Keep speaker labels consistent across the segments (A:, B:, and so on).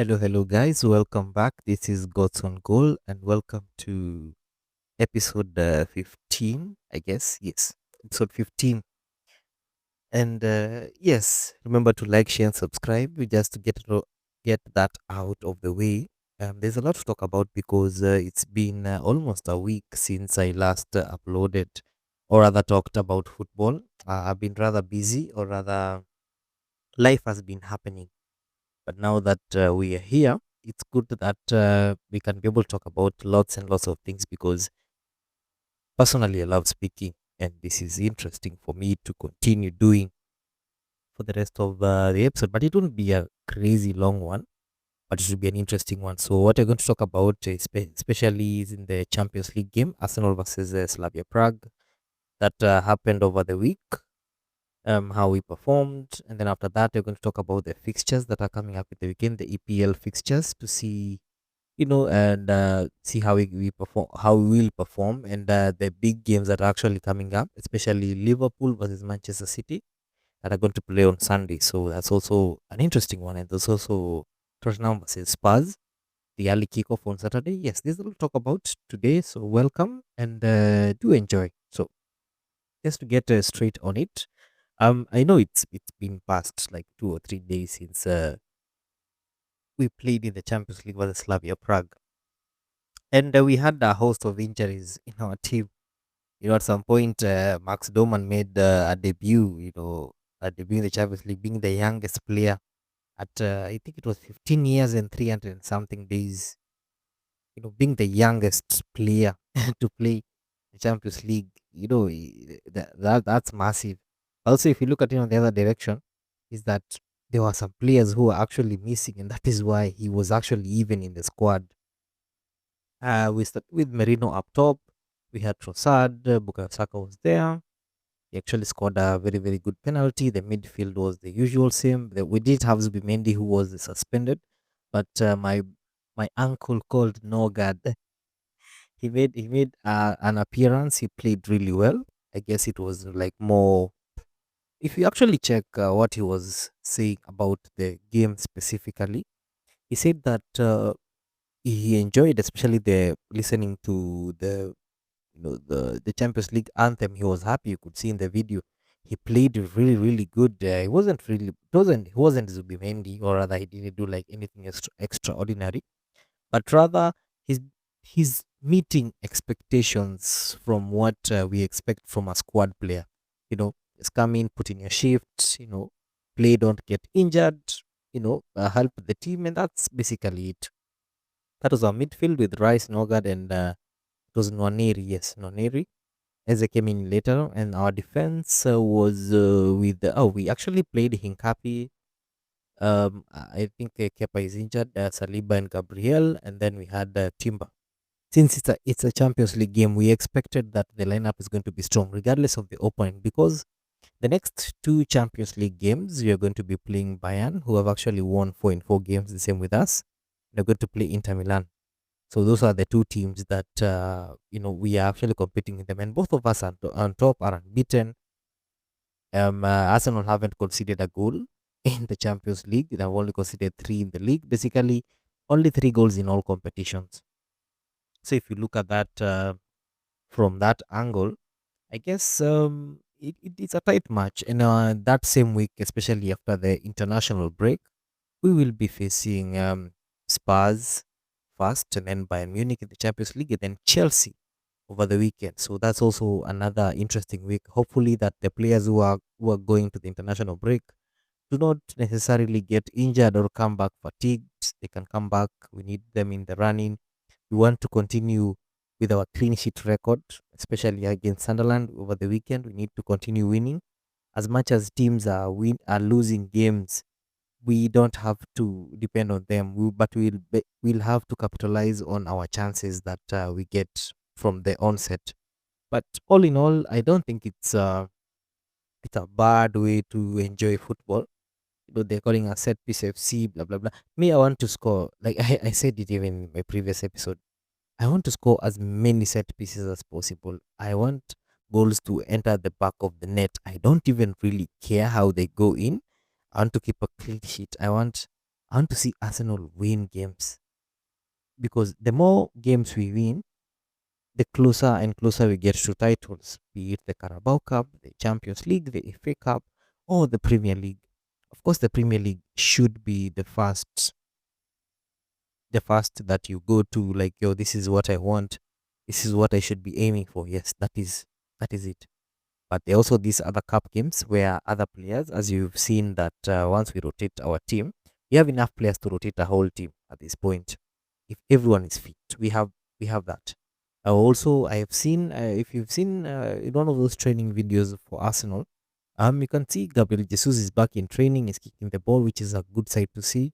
A: Hello, guys. Welcome back. This is God's on Goal, and welcome to episode 15, I guess. Yes, episode 15. And yes, remember to like, share, and subscribe just to get that out of the way. There's a lot to talk about because it's been almost a week since I last uploaded or rather talked about football. I've been rather busy, or rather, life has been happening. But now that we are here, it's good that we can be able to talk about lots and lots of things because personally I love speaking, and this is interesting for me to continue doing for the rest of the episode. But it won't be a crazy long one, but it should be an interesting one. So what we're going to talk about, especially, is in the Champions League game, Arsenal versus Slavia Prague, that happened over the week. How we performed, and then after that, we're going to talk about the fixtures that are coming up with the weekend, the EPL fixtures, to see and see how we perform, how we will perform, and the big games that are actually coming up, especially Liverpool versus Manchester City that are going to play on Sunday. So that's also an interesting one, and there's also Tottenham versus Spurs, the early kickoff on Saturday. Yes, this will talk about today. So welcome and do enjoy. So just to get straight on it, I know it's been past like 2 or 3 days since we played in the Champions League versus Slavia Prague. And we had a host of injuries in our team. At some point, Max Doman made a debut, a debut in the Champions League, being the youngest player at, I think it was 15 years and 300 and something days, being the youngest player to play the Champions League. That's massive. Also, if you look at it on the other direction, is that there were some players who were actually missing, and that is why he was actually even in the squad. We start with Merino up top. We had Trossard, Bukayo Saka was there. He actually scored a very, very good penalty. The midfield was the usual same. We did have Zubimendi, who was suspended, but my uncle called Nogad. He made an appearance. He played really well. I guess it was like more. If you actually check what he was saying about the game specifically, he said that he enjoyed, especially the listening to the Champions League anthem. He was happy. You could see in the video. He played really, really good. He wasn't Zubimendi, or rather, he didn't do like anything extraordinary. But rather, he's he's meeting expectations from what we expect from a squad player. Just come in, put in your shifts. Play, don't get injured. Help the team, and that's basically it. That was our midfield with Rice, Nogard, and it was Nwaneri. Yes, Nwaneri. Eze came in later, and our defense was with we actually played Hinkapi. I think Kepa is injured, Saliba and Gabriel, and then we had Timber. Since it's a Champions League game, we expected that the lineup is going to be strong, regardless of the opponent, because the next two Champions League games we are going to be playing Bayern, who have actually won 4 in 4 games, the same with us. They're going to play Inter Milan. So those are the two teams that we are actually competing with them, and both of us are on top, are unbeaten. Arsenal haven't conceded a goal in the Champions League. They've only conceded 3 in the league. Basically, only 3 goals in all competitions. So if you look at that from that angle, I guess it's a tight match. And that same week, especially after the international break, we will be facing Spurs first, and then Bayern Munich in the Champions League, and then Chelsea over the weekend. So that's also another interesting week. Hopefully, that the players who are going to the international break do not necessarily get injured or come back fatigued. They can come back. We need them in the running. We want to continue with our clean sheet record, especially against Sunderland over the weekend. We need to continue winning. As much as teams are losing games, we don't have to depend on them. But we'll have to capitalize on our chances that we get from the onset. But all in all, I don't think it's a bad way to enjoy football. They're calling a set piece FC, blah blah blah. Me, I want to score. Like I said it even in my previous episode. I want to score as many set pieces as possible. I want goals to enter the back of the net. I don't even really care how they go in. I want to keep a clean sheet. I want I want to see Arsenal win games because the more games we win, the closer and closer we get to titles, be it the Carabao Cup, the Champions League, the FA Cup, or the Premier League. Of course, the Premier League should be the first that you go to. Like, yo, this is what I want. This is what I should be aiming for. Yes, that is it. But there are also these other cup games where other players, as you've seen, that once we rotate our team, we have enough players to rotate a whole team at this point. If everyone is fit, we have that. Also, I have seen if you've seen in one of those training videos for Arsenal, you can see Gabriel Jesus is back in training. He's kicking the ball, which is a good sight to see.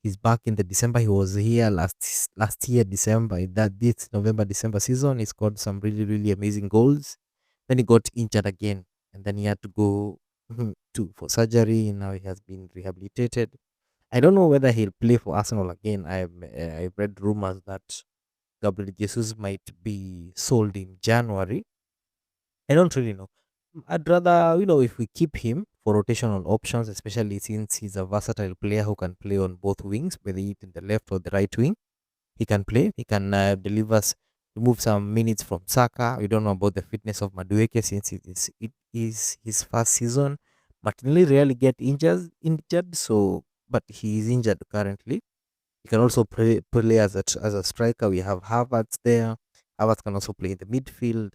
A: He's back in the December. He was here last year December. In that this November December season, he scored some really really amazing goals. Then he got injured again, and then he had to go to for surgery. Now he has been rehabilitated. I don't know whether he'll play for Arsenal again. I've read rumors that Gabriel Jesus might be sold in January. I don't really know. I'd rather, if we keep him for rotational options, especially since he's a versatile player who can play on both wings, whether it's in the left or the right wing. He can play. He can deliver, remove some minutes from Saka. We don't know about the fitness of Madueke since it is his first season. Martinelli rarely get injured, so but he is injured currently. He can also play as a striker. We have Havertz there. Havertz can also play in the midfield.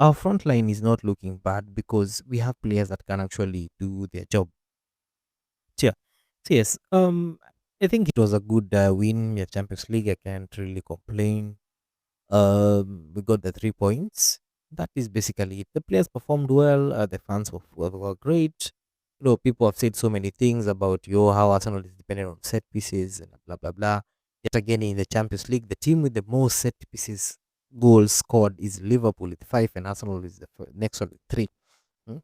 A: Our front line is not looking bad because we have players that can actually do their job. So, yeah. So yes, I think it was a good win. Yeah, Champions League. I can't really complain. We got the 3 points. That is basically it. The players performed well. The fans were great. People have said so many things about how Arsenal is dependent on set pieces and blah blah blah. Yet again, in the Champions League, the team with the most set pieces goals scored is Liverpool with 5, and Arsenal is the next one with 3.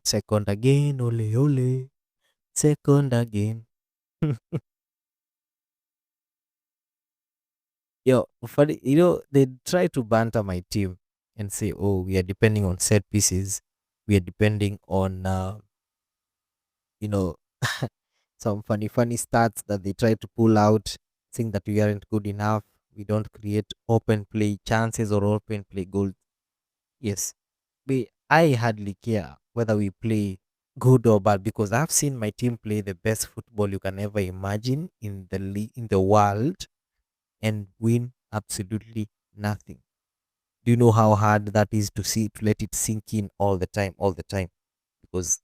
A: Second again, ole ole. Second again. Yo, funny, they try to banter my team and say, "Oh, we are depending on set pieces. We are depending on, you know, some funny stats that they try to pull out, saying that we aren't good enough. We don't create open play chances or open play goals." Yes, I hardly care whether we play good or bad because I've seen my team play the best football you can ever imagine in the world and win absolutely nothing. Do you know how hard that is to let it sink in all the time? Because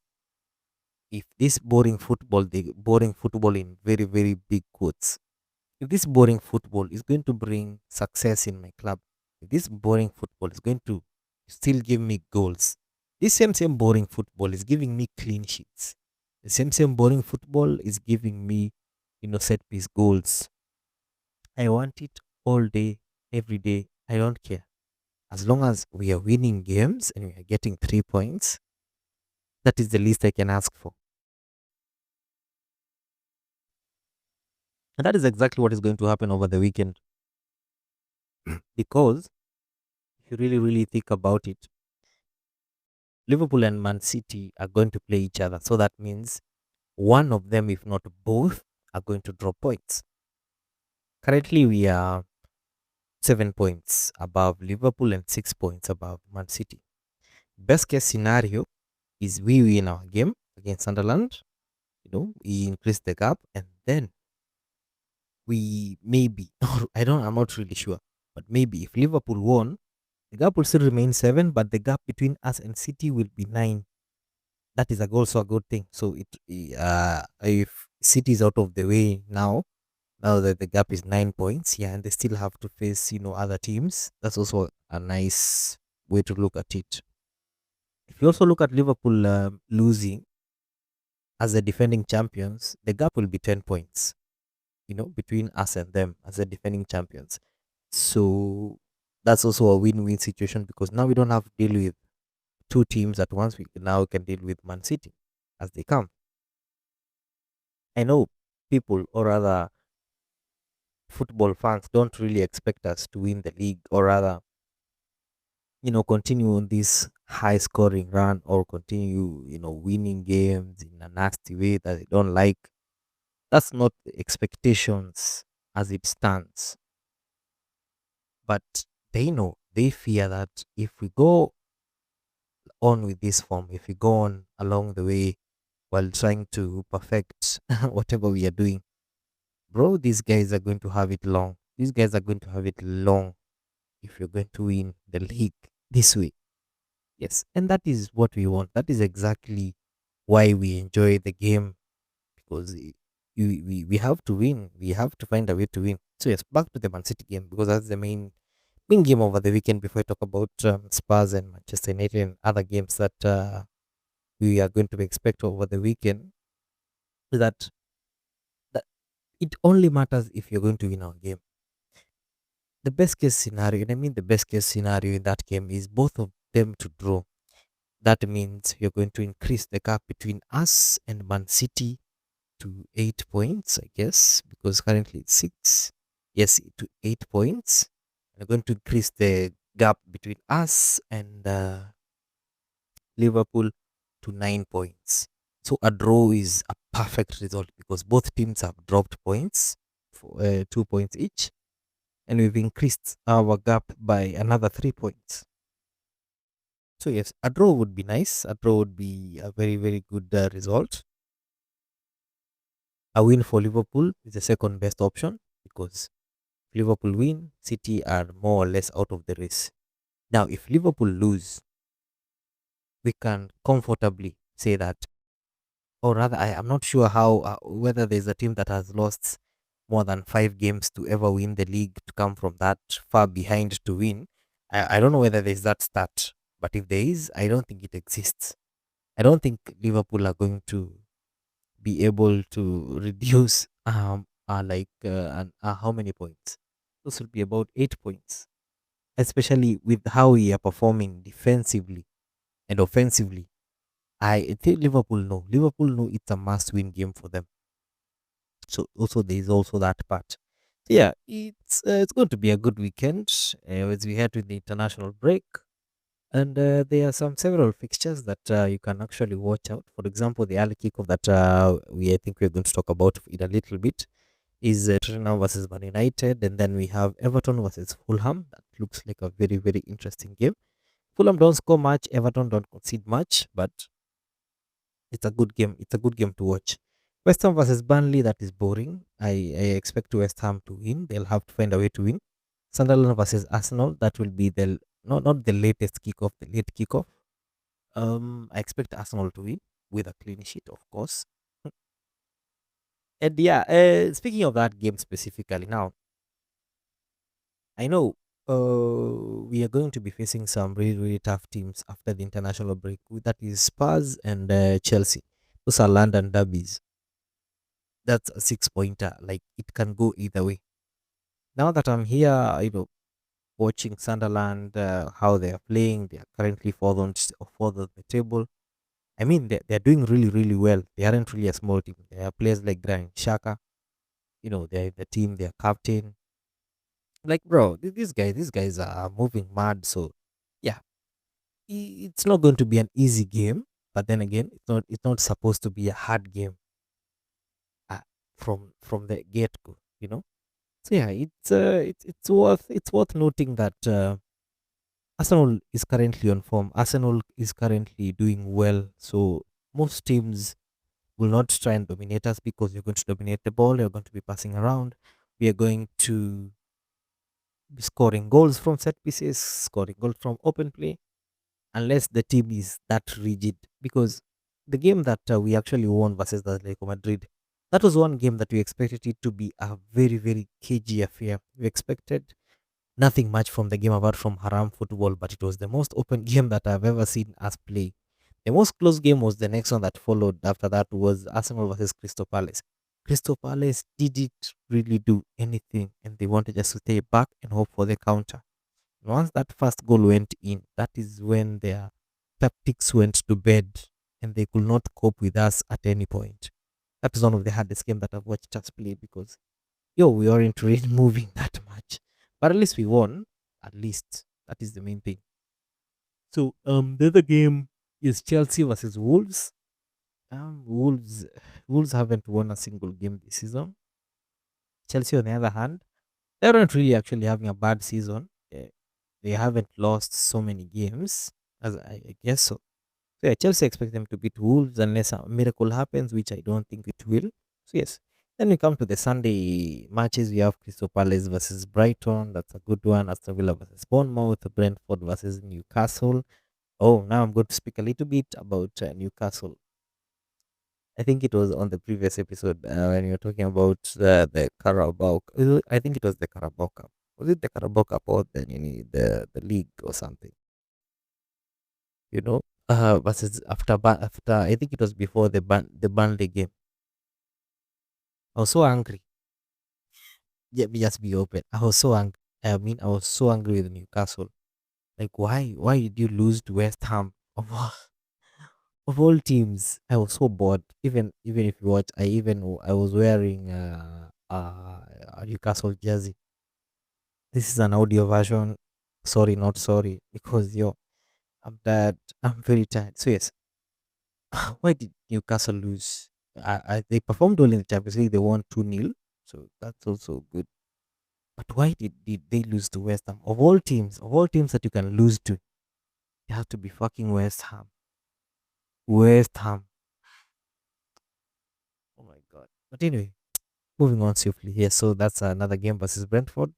A: if this boring football, the boring football in very, very big quotes, if this boring football is going to bring success in my club, if this boring football is going to still give me goals, this same boring football is giving me clean sheets. The same boring football is giving me, set piece goals. I want it all day, every day. I don't care. As long as we are winning games and we are getting 3 points, that is the least I can ask for. And that is exactly what is going to happen over the weekend. Because if you really, really think about it, Liverpool and Man City are going to play each other. So that means one of them, if not both, are going to drop points. Currently, we are 7 points above Liverpool and 6 points above Man City. Best case scenario is we win our game against Sunderland. We increase the gap, and then we maybe, I'm not really sure, but maybe if Liverpool won, the gap will still remain 7, but the gap between us and City will be 9. That is also a good thing. So if City is out of the way now that the gap is 9 points, yeah, and they still have to face other teams. That's also a nice way to look at it. If you also look at Liverpool losing as the defending champions, the gap will be 10 points. Between us and them as the defending champions. So that's also a win-win situation because now we don't have to deal with two teams at once. We now can deal with Man City as they come. I know people, or rather football fans, don't really expect us to win the league, or rather, continue on this high scoring run or continue, winning games in a nasty way that they don't like. That's not the expectations as it stands. But they know, they fear that if we go on with this form, if we go on along the way while trying to perfect whatever we are doing, bro, these guys are going to have it long. These guys are going to have it long if you're going to win the league this way. Yes, and that is what we want. That is exactly why we enjoy the game because we have to win. We have to find a way to win. So yes, back to the Man City game because that's the main game over the weekend. Before I talk about Spurs and Manchester United and other games that we are going to expect over the weekend, that that it only matters if you're going to win our game. The best case scenario, and I mean the best case scenario in that game is both of them to draw. That means you're going to increase the gap between us and Man City to 8 points, I guess, because currently it's six. Yes, to 8 points. We're going to increase the gap between us and Liverpool to 9 points. So a draw is a perfect result because both teams have dropped points for 2 points each, and we've increased our gap by another 3 points. So yes, a draw would be nice. A draw would be a very good result. A win for Liverpool is the second best option because if Liverpool win, City are more or less out of the race. Now, if Liverpool lose, we can comfortably say that, or rather, I am not sure how whether there's a team that has lost more than 5 games to ever win the league to come from that far behind to win. I don't know whether there's that stat, but if there is, I don't think it exists. I don't think Liverpool are going to be able to reduce how many points. Those will be about 8 points, especially with how we are performing defensively and offensively. I think Liverpool know it's a must-win game for them. So also there is also that part. So yeah, it's going to be a good weekend as we head to the international break. And there are some several fixtures that you can actually watch out. For example, the early kickoff that I think we're going to talk about in a little bit is Tottenham versus Man United, and then we have Everton versus Fulham. That looks like a very interesting game. Fulham don't score much, Everton don't concede much, but it's a good game. It's a good game to watch. West Ham versus Burnley, that is boring. I expect West Ham to win. They'll have to find a way to win. Sunderland versus Arsenal, that will be the not the latest kickoff, the late kickoff. I expect Arsenal to win with a clean sheet, of course. And yeah, speaking of that game specifically, now I know we are going to be facing some really tough teams after the international break. That is Spurs and Chelsea. Those are London derbies. That's a 6 pointer. Like it can go either way. Now that I'm here, watching Sunderland, how they are playing, they are currently fourth on the table. I mean, they're doing really well. They aren't really a small team. They have players like Granit Xhaka. They're the team, their captain. Like, bro, these guys are moving mad. So, yeah, it's not going to be an easy game. But then again, it's not supposed to be a hard game uh, from the get go. So yeah, it's worth noting that Arsenal is currently on form. Arsenal is currently doing well. So most teams will not try and dominate us because you're going to dominate the ball. You're going to be passing around. We are going to be scoring goals from set pieces, scoring goals from open play, unless the team is that rigid. Because the game that we actually won versus the Atletico Madrid, that was one game that we expected it to be a very cagey affair. We expected nothing much from the game apart from haram football, but it was the most open game that I've ever seen us play. The most close game was the next one that followed after that was Arsenal versus Crystal Palace. Crystal Palace didn't really do anything and they wanted just to stay back and hope for the counter. Once that first goal went in, that is when their tactics went to bed and they could not cope with us at any point. That is one of the hardest games that I've watched us play because we weren't really moving that much. But at least we won. At least. That is the main thing. So the other game is Chelsea versus Wolves. Wolves haven't won a single game this season. Chelsea, on the other hand, they're not really actually having a bad season. They haven't lost so many games, as I guess so. So yeah, Chelsea expect them to beat Wolves unless a miracle happens, which I don't think it will. So yes. Then we come to the Sunday matches. We have Crystal Palace versus Brighton. That's a good one. Aston Villa versus Bournemouth. Brentford versus Newcastle. Oh, now I'm going to speak a little bit about Newcastle. I think it was on the previous episode when you were talking about the Carabao. I think it was the Carabao Cup. Was it the Carabao Cup or the league or something? You know, versus after I think it was before the Burnley game. I was so angry. Let me just be open. I was so angry. I mean, I was so angry with Newcastle. Like, why did you lose to West Ham? Of all teams, I was so bored. Even if you watch, I was wearing a Newcastle jersey. This is an audio version. Sorry, not sorry, because I'm tired. I'm very tired. So yes, why did Newcastle lose? They performed well in the Champions League. They won 2-0, so that's also good. But why did they lose to West Ham? Of all teams that you can lose to, you have to be fucking West Ham. West Ham. Oh my god. But anyway, moving on swiftly here. So that's another game versus Brentford.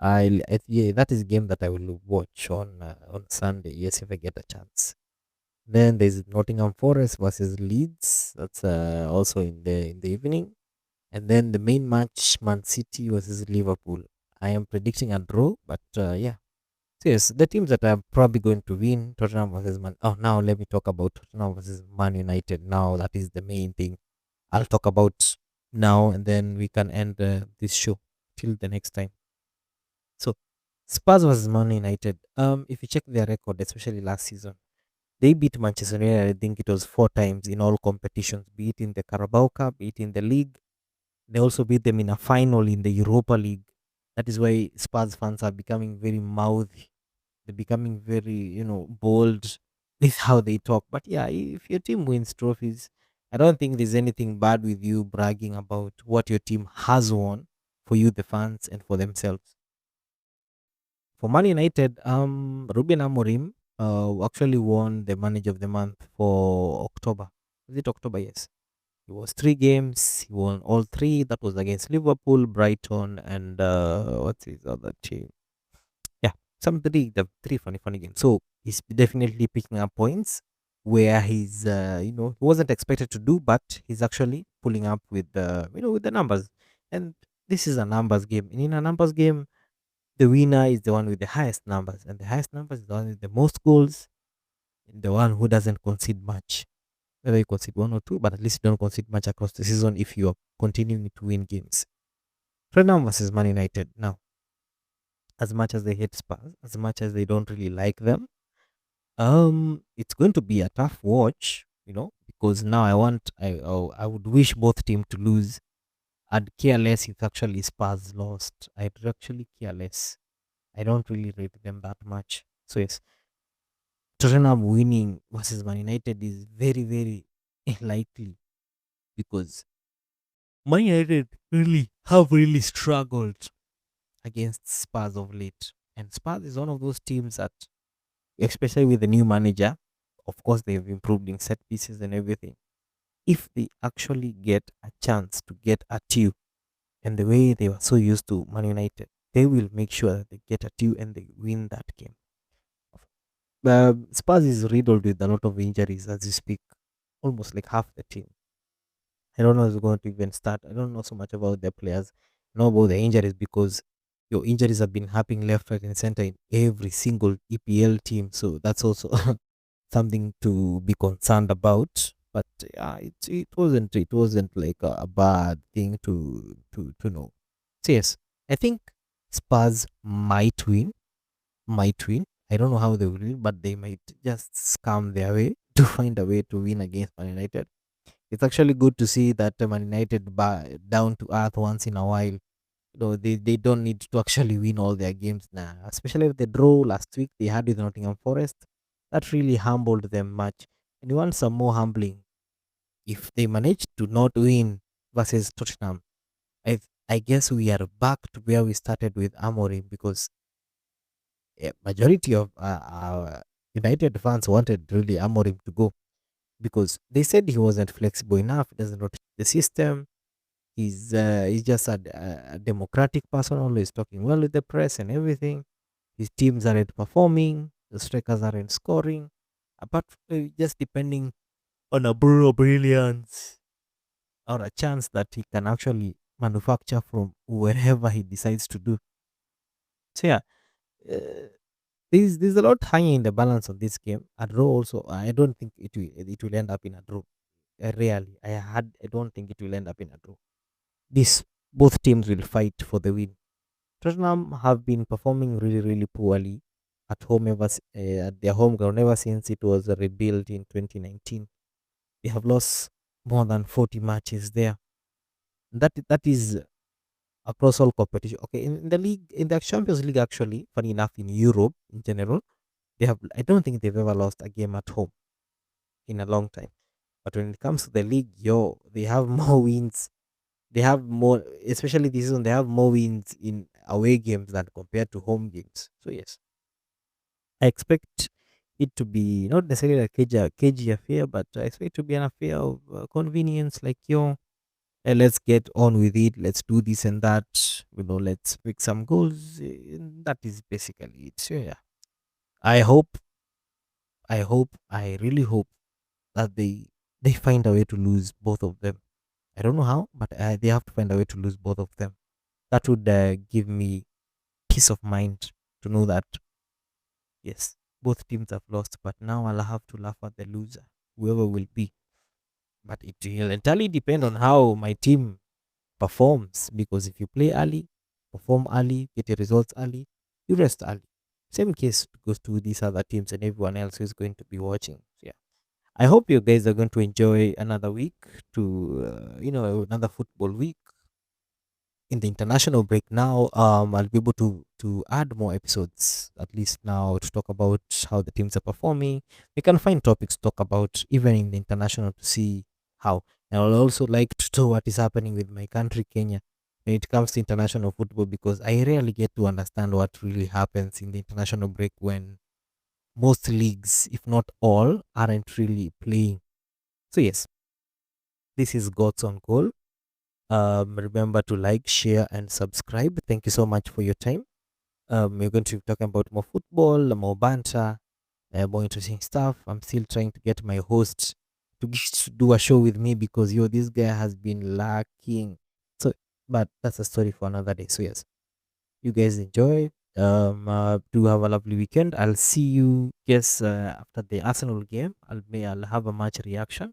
A: Yeah, that is a game that I will watch on Sunday. Yes, if I get a chance. Then there's Nottingham Forest versus Leeds. That's also in the evening. And then the main match, Man City versus Liverpool. I am predicting a draw, but yeah. So yes, the teams that are probably going to win, Tottenham versus Man. Oh, now let me talk about Tottenham versus Man United. Now that is the main thing I'll talk about now, and then we can end this show till the next time. So Spurs versus Man United. If you check their record, especially last season, they beat Manchester United. I think it was 4 times in all competitions, be it in the Carabao Cup, be it in the league. They also beat them in a final in the Europa League. That is why Spurs fans are becoming very mouthy. They're becoming very, bold with how they talk. But yeah, if your team wins trophies, I don't think there's anything bad with you bragging about what your team has won for you, the fans, and for themselves. For Man United, Ruben Amorim actually won the Manager of the Month for October. Was it October? Yes. It was 3 games. He won all three. That was against Liverpool, Brighton, and what's his other team? Yeah, the three funny games. So he's definitely picking up points where he wasn't expected to do, but he's actually pulling up with the numbers. And this is a numbers game. And in a numbers game, the winner is the one with the highest numbers, and the highest numbers is the one with the most goals, and the one who doesn't concede much. Whether you concede one or two, but at least you don't concede much across the season if you are continuing to win games. Tottenham versus Man United. Now, as much as they hate Spurs, as much as they don't really like them, it's going to be a tough watch, because now I would wish both teams to lose. I'd care less if actually Spurs lost. I'd actually care less. I don't really rate them that much. So yes, Tottenham winning versus Man United is very, very likely because Man United really struggled against Spurs of late. And Spurs is one of those teams that, especially with the new manager, of course, they've improved in set pieces and everything. If they actually get a chance to get at you, and the way they were so used to Man United, they will make sure that they get at you and they win that game. Spurs is riddled with a lot of injuries as you speak, almost like half the team. I don't know who's going to even start. I don't know so much about their players. I know about the injuries because your injuries have been happening left, right, and center in every single EPL team. So that's also something to be concerned about. But yeah, it wasn't like a bad thing to know. So yes, I think Spurs might win. I don't know how they will win, but they might just scam their way to find a way to win against Man United. It's actually good to see that Man United down to earth once in a while. They don't need to actually win all their games now, especially with the draw last week they had with Nottingham Forest. That really humbled them much. And you want some more humbling. if they manage to not win versus Tottenham, I guess we are back to where we started with Amorim because majority of our United fans wanted really Amorim to go because they said he wasn't flexible enough. He doesn't rotate the system. He's just a democratic person, always talking well with the press and everything. His teams aren't performing. The strikers aren't scoring. Apart from just depending on a Bruno brilliance or a chance that he can actually manufacture from wherever he decides to do. So yeah, uh, there's a lot hanging in the balance of this game. A draw also, I don't think it will end up in a draw. Really, I don't think it will end up in a draw. This both teams will fight for the win. Tottenham have been performing really poorly at home at their home ground ever since it was rebuilt in 2019. They have lost more than 40 matches there. That is across all competition. Okay, in the league, in the Champions League, actually, funny enough, in Europe in general, they have. I don't think they've ever lost a game at home in a long time. But when it comes to the league, they have more wins. They have more, especially this season. They have more wins in away games than compared to home games. So yes, I expect it to be not necessarily a cagey affair, but I expect it to be an affair of convenience. Like let's get on with it. Let's do this and that. Let's pick some goals. That is basically it. So yeah, I hope, I really hope that they find a way to lose both of them. I don't know how, but they have to find a way to lose both of them. That would give me peace of mind to know that yes, both teams have lost, but now I'll have to laugh at the loser, whoever will be. But it will entirely depend on how my team performs because if you play early, perform early, get your results early, you rest early. Same case goes to these other teams and everyone else who's going to be watching. So, yeah. I hope you guys are going to enjoy another week another football week in the international break now. I'll be able to add more episodes at least now to talk about how the teams are performing. We can find topics to talk about even in the international to see how. And I'll also like to know what is happening with my country, Kenya, when it comes to international football because I rarely get to understand what really happens in the international break when most leagues, if not all, aren't really playing. So yes, this is God's on goal. Remember to like, share, and subscribe. Thank you so much for your time. We're going to be talking about more football, more banter, more interesting stuff. I'm still trying to get my host to do a show with me because this guy has been lacking. So, but that's a story for another day. So yes, you guys enjoy. Do have a lovely weekend. I'll see you guys after the Arsenal game. I'll have a match reaction.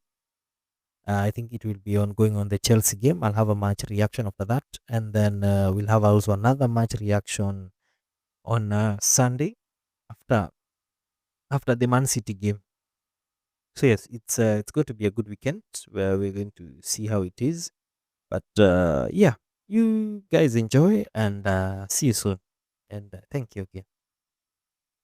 A: I think it will be on going on the Chelsea game. I'll have a match reaction after that, and then we'll have also another match reaction on Sunday after the Man City game. So yes, it's going to be a good weekend where we're going to see how it is. But yeah, you guys enjoy and see you soon. And thank you again.